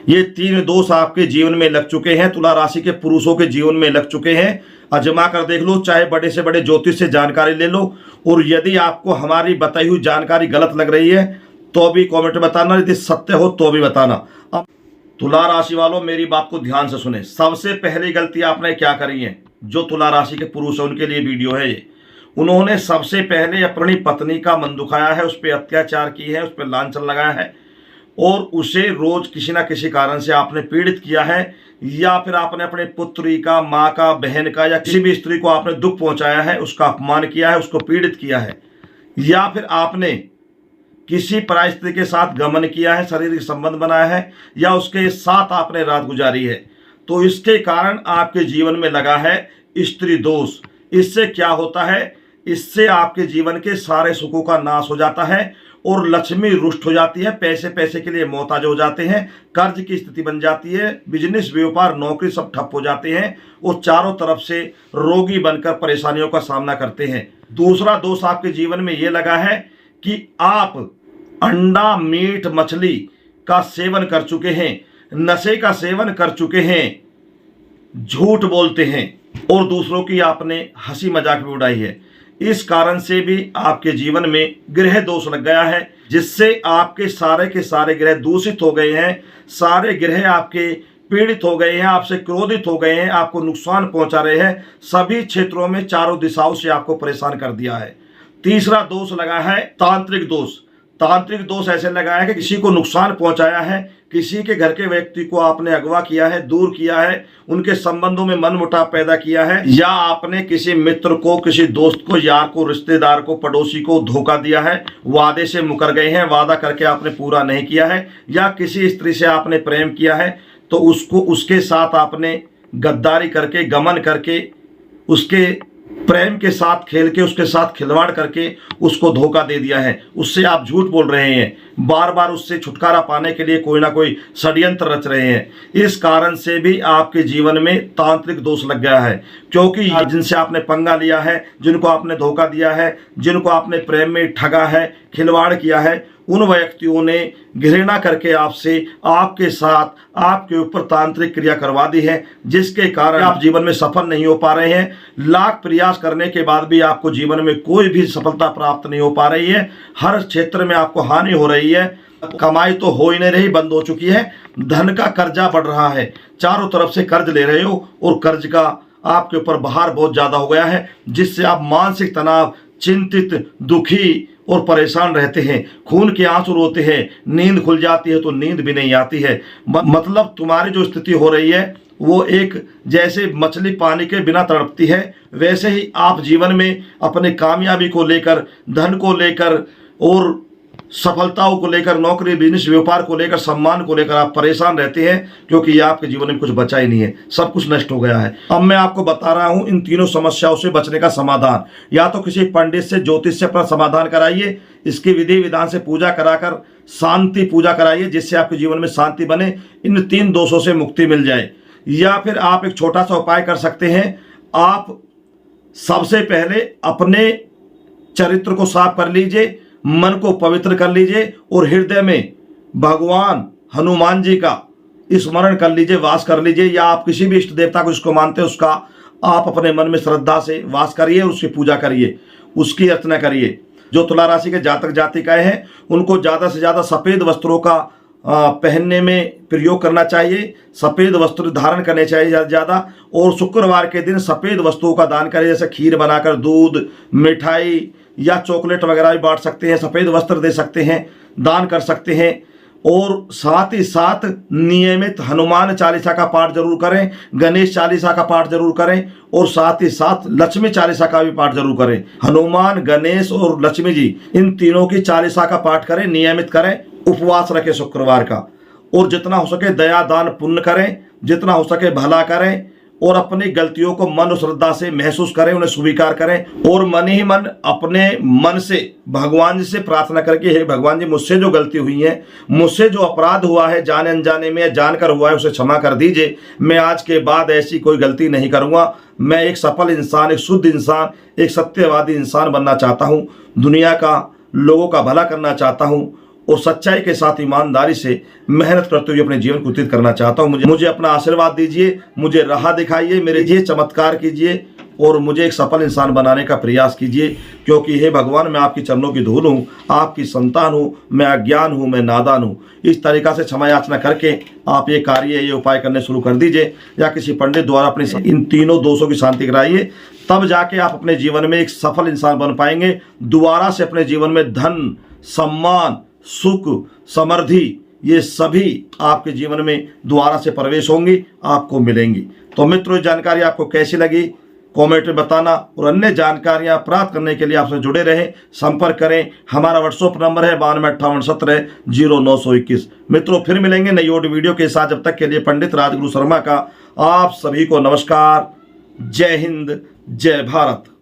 ये 3 दोष आपके जीवन में लग चुके हैं, तुला राशि के पुरुषों के जीवन में लग चुके हैं। आजमा कर देख लो, चाहे बड़े से बड़े ज्योतिष से जानकारी ले लो, और यदि आपको हमारी बताई हुई जानकारी गलत लग रही है तो भी कमेंट में बताना, यदि सत्य हो तो भी बताना। अब तुला राशि वालों, मेरी बात को ध्यान से सुने। सबसे पहली गलती आपने क्या करी है, जो तुला राशि के पुरुष है उनके लिए वीडियो है ये। उन्होंने सबसे पहले अपनी पत्नी का मन दुखाया है, उस पर अत्याचार की है, उस पर लांछन लगाया है, और उसे रोज किसी ना किसी कारण से आपने पीड़ित किया है, या फिर आपने अपने पुत्री का, माँ का, बहन का, या किसी भी स्त्री को आपने दुख पहुंचाया है, उसका अपमान किया है, उसको पीड़ित किया है, या फिर आपने किसी पराई स्त्री के साथ गमन किया है, शारीरिक संबंध बनाया है, या उसके साथ आपने रात गुजारी है। तो इसके कारण आपके जीवन में लगा है स्त्री दोष। इससे क्या होता है, इससे आपके जीवन के सारे सुखों का नाश हो जाता है, और लक्ष्मी रुष्ट हो जाती है, पैसे पैसे के लिए मोहताज हो जाते हैं, कर्ज की स्थिति बन जाती है, बिजनेस, व्यापार, नौकरी सब ठप हो जाते हैं, और चारों तरफ से रोगी बनकर परेशानियों का सामना करते हैं। दूसरा दोष आपके जीवन में ये लगा है कि आप अंडा, मीट, मछली का सेवन कर चुके हैं, नशे का सेवन कर चुके हैं, झूठ बोलते हैं, और दूसरों की आपने हंसी मजाक भी उड़ाई है। इस कारण से भी आपके जीवन में ग्रह दोष लग गया है, जिससे आपके सारे के सारे ग्रह दूषित हो गए हैं, सारे ग्रह आपके पीड़ित हो गए हैं, आपसे क्रोधित हो गए हैं, आपको नुकसान पहुंचा रहे हैं, सभी क्षेत्रों में चारों दिशाओं से आपको परेशान कर दिया है। तीसरा दोष लगा है तांत्रिक दोष। तांत्रिक दोष ऐसे लगा है कि किसी को नुकसान पहुंचाया है, किसी के घर के व्यक्ति को आपने अगवा किया है, दूर किया है, उनके संबंधों में मनमुटाव पैदा किया है, या आपने किसी मित्र को, किसी दोस्त को, यार को, रिश्तेदार को, पड़ोसी को धोखा दिया है, वादे से मुकर गए हैं, वादा करके आपने पूरा नहीं किया है, या किसी स्त्री से आपने प्रेम किया है तो उसके साथ आपने गद्दारी करके, गमन करके, उसके प्रेम के साथ खेल के, उसके साथ खिलवाड़ करके उसको धोखा दे दिया है, उससे आप झूठ बोल रहे हैं, बार बार उससे छुटकारा पाने के लिए कोई ना कोई षड्यंत्र रच रहे हैं। इस कारण से भी आपके जीवन में तांत्रिक दोष लग गया है, क्योंकि जिनसे आपने पंगा लिया है, जिनको आपने धोखा दिया है, जिनको आपने प्रेम में ठगा है, खिलवाड़ किया है, उन व्यक्तियों ने घृणा करके आपसे, आपके साथ, आपके ऊपर तांत्रिक क्रिया करवा दी है, जिसके कारण आप जीवन में सफल नहीं हो पा रहे हैं। लाख प्रयास करने के बाद भी आपको जीवन में कोई भी सफलता प्राप्त नहीं हो पा रही है। हर क्षेत्र में आपको हानि हो रही है, कमाई तो हो ही नहीं रही, बंद हो चुकी है, धन का कर्जा बढ़ रहा है, चारों तरफ से कर्ज ले रहे हो, और कर्ज का आपके ऊपर भार बहुत ज्यादा हो गया है, जिससे आप मानसिक तनाव, चिंतित, दुखी और परेशान रहते हैं, खून के आंसू रोते हैं, नींद खुल जाती है तो नींद भी नहीं आती है। मतलब तुम्हारी जो स्थिति हो रही है वो एक जैसे मछली पानी के बिना तड़पती है, वैसे ही आप जीवन में अपने कामयाबी को लेकर, धन को लेकर, और सफलताओं को लेकर, नौकरी, बिजनेस, व्यापार को लेकर, सम्मान को लेकर आप परेशान रहते हैं, क्योंकि आपके जीवन में कुछ बचा ही नहीं है, सब कुछ नष्ट हो गया है। अब मैं आपको बता रहा हूं इन तीनों समस्याओं से बचने का समाधान। या तो किसी पंडित से, ज्योतिष से अपना समाधान कराइए, इसकी विधि विधान से पूजा कराकर शांति पूजा कराइए, जिससे आपके जीवन में शांति बने, इन 3 दोषों से मुक्ति मिल जाए। या फिर आप एक छोटा सा उपाय कर सकते हैं। आप सबसे पहले अपने चरित्र को साफ कर लीजिए, मन को पवित्र कर लीजिए, और हृदय में भगवान हनुमान जी का स्मरण कर लीजिए, वास कर लीजिए, या आप किसी भी इष्ट देवता को जिसको मानते हैं उसका आप अपने मन में श्रद्धा से वास करिए, उसकी पूजा करिए, उसकी अर्चना करिए। जो तुला राशि के जातक जातिकाएं हैं उनको ज़्यादा से ज़्यादा सफ़ेद वस्त्रों का पहनने में प्रयोग करना चाहिए, सफ़ेद वस्त्र धारण करने चाहिए ज़्यादा, और शुक्रवार के दिन सफ़ेद वस्तुओं का दान करें, जैसे खीर बनाकर, दूध, मिठाई या चॉकलेट वगैरह भी बांट सकते हैं, सफ़ेद वस्त्र दे सकते हैं, दान कर सकते हैं। और साथ ही साथ नियमित हनुमान चालीसा का पाठ जरूर करें, गणेश चालीसा का पाठ जरूर करें, और साथ ही साथ लक्ष्मी चालीसा का भी पाठ जरूर करें। हनुमान, गणेश और लक्ष्मी जी, इन तीनों की चालीसा का पाठ करें, नियमित करें, उपवास रखें शुक्रवार का, और जितना हो सके दया दान पुण्य करें, जितना हो सके भला करें, और अपनी गलतियों को मन और श्रद्धा से महसूस करें, उन्हें स्वीकार करें, और मन ही मन अपने मन से भगवान जी से प्रार्थना करके, हे भगवान जी, मुझसे जो गलती हुई है, मुझसे जो अपराध हुआ है, जाने अनजाने में या जानकर हुआ है, उसे क्षमा कर दीजिए। मैं आज के बाद ऐसी कोई गलती नहीं करूँगा। मैं एक सफल इंसान, एक शुद्ध इंसान, एक सत्यवादी इंसान बनना चाहता हूँ, दुनिया का, लोगों का भला करना चाहता हूँ, और सच्चाई के साथ ईमानदारी से मेहनत करते हुए अपने जीवन को व्यतीत करना चाहता हूँ। मुझे अपना आशीर्वाद दीजिए, मुझे राह दिखाइए, मेरे लिए चमत्कार कीजिए और मुझे एक सफल इंसान बनाने का प्रयास कीजिए, क्योंकि हे भगवान, मैं आपकी चरणों की धूल हूँ, आपकी संतान हूँ, मैं अज्ञान हूँ, मैं नादान हूँ। इस तरीक़ा से क्षमा याचना करके आप ये कार्य, ये उपाय करने शुरू कर दीजिए, या किसी पंडित द्वारा अपनी इन तीनों दोषों की शांति कराइए। तब जाके आप अपने जीवन में एक सफल इंसान बन पाएंगे। दोबारा से अपने जीवन में धन, सम्मान, सुख, समृद्धि, ये सभी आपके जीवन में दोबारा से प्रवेश होंगी, आपको मिलेंगी। तो मित्रों, ये जानकारी आपको कैसी लगी कमेंट में बताना, और अन्य जानकारियां प्राप्त करने के लिए आपसे जुड़े रहें, संपर्क करें। हमारा व्हाट्सएप नंबर है 9258170921। मित्रों, फिर मिलेंगे नई ऑडियो वीडियो के साथ। जब तक के लिए पंडित राजगुरु शर्मा का आप सभी को नमस्कार। जय हिंद, जय भारत।